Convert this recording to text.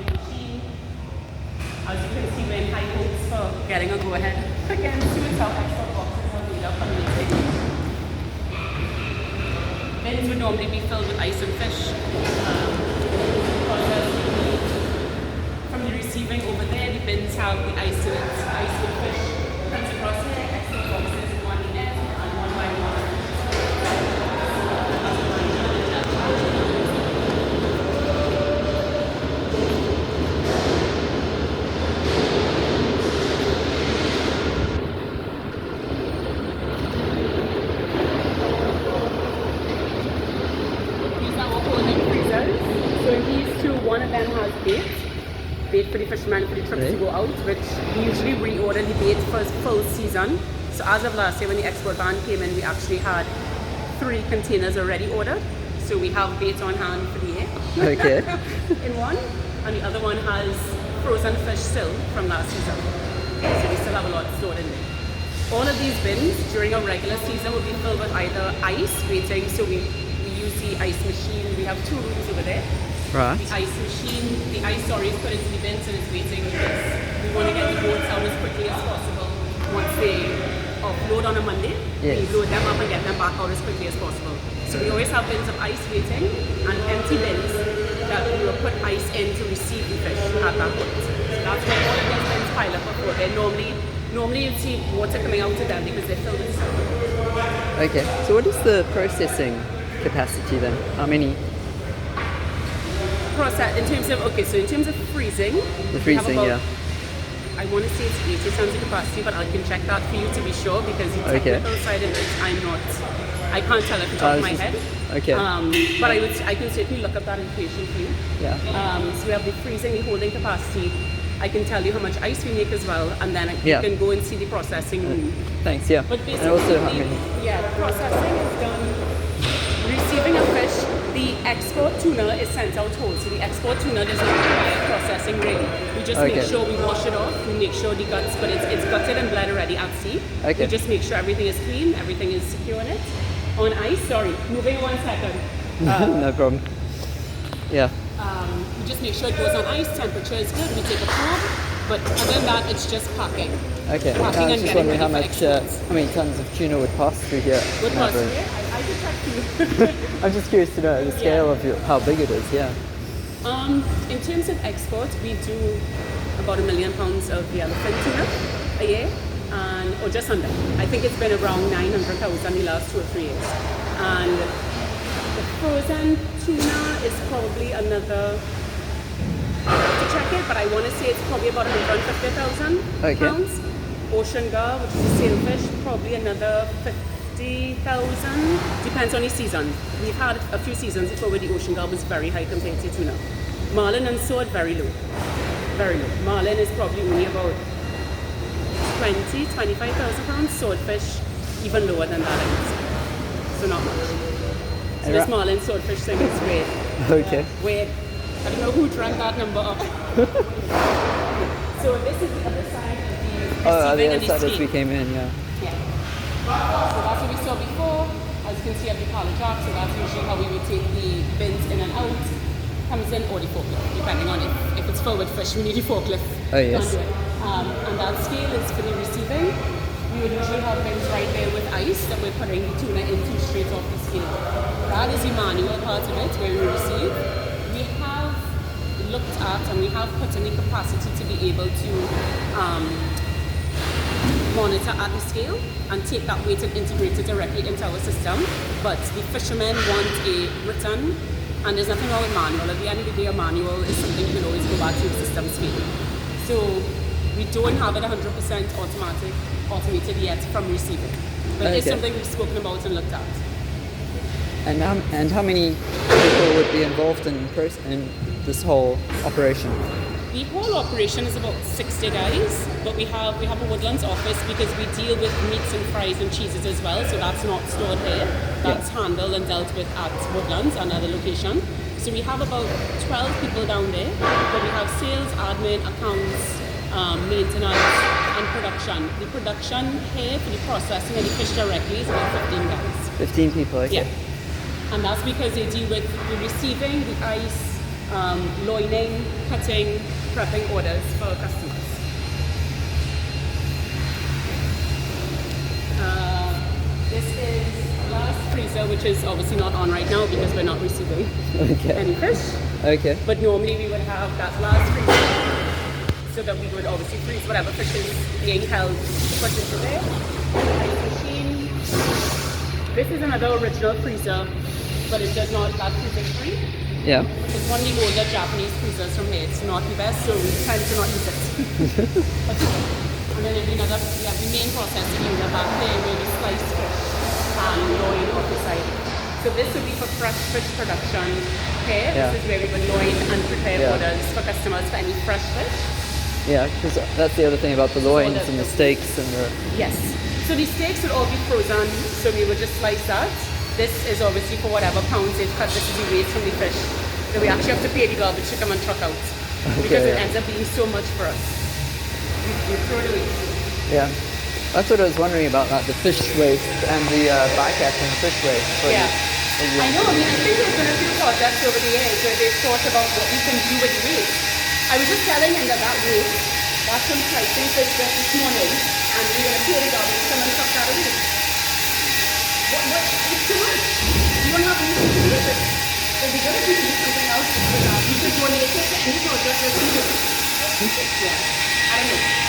the machine. As you can see, we're in high hopes for getting a go-ahead. Again, see how export boxes are made up and mixing. Bins would normally be filled with ice and fish. From the receiving over there, the bins have the ice in it, ice and fish. Comes across here, export boxes, one in there and one by one. One of them has bait for the fishermen for the trips to go out, which we usually reorder the bait for full season. So as of last year when the export ban came in, we actually had 3 containers already ordered. So we have bait on hand for the year. Okay. In one, and the other one has frozen fish still from last season. So we still have a lot stored in there. All of these bins during a regular season will be filled with either ice waiting, so we use the ice machine. We have 2 rooms over there. Right. The ice machine, the ice is put into the bins and it's waiting because we want to get the boats out as quickly as possible. Once they offload on a Monday, we load them up and get them back out as quickly as possible. So we always have bins of ice waiting and empty bins that we will put ice in to receive the fish at that point. So that's where all of these bins pile up before. They're normally you'd see water coming out of them because they're filled with stuff. Okay, so what is the processing capacity then? How many? In terms of freezing, The freezing, yeah. I want to say it's 80 tons of capacity, but I can check that for you to be sure because the technical side of it, I can't tell off the top of my head. Okay. But I can certainly look up that information for you. Yeah. So we have the freezing, the holding capacity. I can tell you how much ice we make as well, and then you can go and see the processing room. Thanks, yeah. But basically, and also how many? Processing is done. Receiving a fish, the export tuna is sent out whole. So the export tuna does not require processing really. We just make sure we wash it off, we make sure the guts, but it's gutted and bled already at sea. Okay. We just make sure everything is clean, everything is secure in it. On ice, moving 1 second. No problem. Yeah. We just make sure it goes on ice, temperature is good, we take a probe, but other than that, it's just packing. Okay. Packing I was and just getting wondering ready how many tons of tuna would pass through here. Would pass through here? I could check for you. I'm just curious to know the scale of how big it is, yeah. In terms of export, we do about 1 million pounds of the elephant tuna a year, or just under. I think it's been around 900,000 the last 2 or 3 years. And the frozen tuna is probably another, I have to check it, but I want to say it's probably about 150,000 pounds. Ocean gar, which is a sailfish, probably another 50,000. Depends on the season. We've had a few seasons before where the ocean gar was very high compared to tuna. Marlin and sword, very low. Very low. Marlin is probably only about 25,000 pounds. Swordfish, even lower than that, I would say. So not much. So this marlin swordfish thing is weird. Okay. Weird. I don't know who drank that number up. So this is the other side of the receiving and the side as we came in, yeah. Yeah. So that's what we saw before. As you can see, every pallet jack. So that's usually how we would take the bins in and out. Comes in or the forklift, depending on if it's full with fish, we need a forklift. Oh yes. And that scale is for the receiving. We would usually have bins right there with ice that we're putting the tuna into straight off the scale. That is the manual part of it where we receive. We have looked at and we have put in the capacity to be able to monitor at the scale and take that weight and integrate it directly into our system. But the fishermen want a written, and there's nothing wrong with manual. At the end of the day, a manual is something you can always go back to the system speed. So we don't have it 100% automated yet from receiving. But it's something we've spoken about and looked at. And how many people would be involved in this whole operation? The whole operation is about 60 guys, but we have a Woodlands office because we deal with meats and fries and cheeses as well, so that's not stored here. That's handled and dealt with at Woodlands, another location. So we have about 12 people down there, but we have sales, admin, accounts, maintenance, and production. The production here for the processing of the fish directly is about 15 guys. 15 people, okay. Yeah. And that's because they deal with the receiving, the ice, loining, cutting, prepping orders for customers. This is last freezer, which is obviously not on right now because we're not receiving any fish. Okay. But normally we would have that last freezer so that we would obviously freeze whatever fish is being held put into there. Ice machine. This is another original freezer, but it does not have freezer free. Yeah. It's one of the older Japanese freezers from here. It's not the best, so we tend to not use it. And then we have the main processing area back there where we slice fish and loin off the side. So this would be for fresh fish production here. Yeah. This is where we would loin and prepare orders for customers for any fresh fish. Yeah, because that's the other thing about the loins and the steaks and the... Yes. So the steaks would all be frozen, so we would just slice that. This is obviously for whatever pounds they've cut. This is the waste from the fish. So we actually have to pay the garbage to come and truck out. Because it ends up being so much for us. We throw it away. Yeah. That's what I was wondering about that, the fish waste and the bycatching fish waste. Yeah. I know, I think there's been a few projects over the years where they've thought about what we can do with waste. I was just telling him that waste, that's from slicing fish just this morning, and we're going to pay the garbage to come and truck that away. It's too much. You don't have anything to do with it. So we're going to do something else with that. You could donate it to any project that we do. Yeah. I don't know.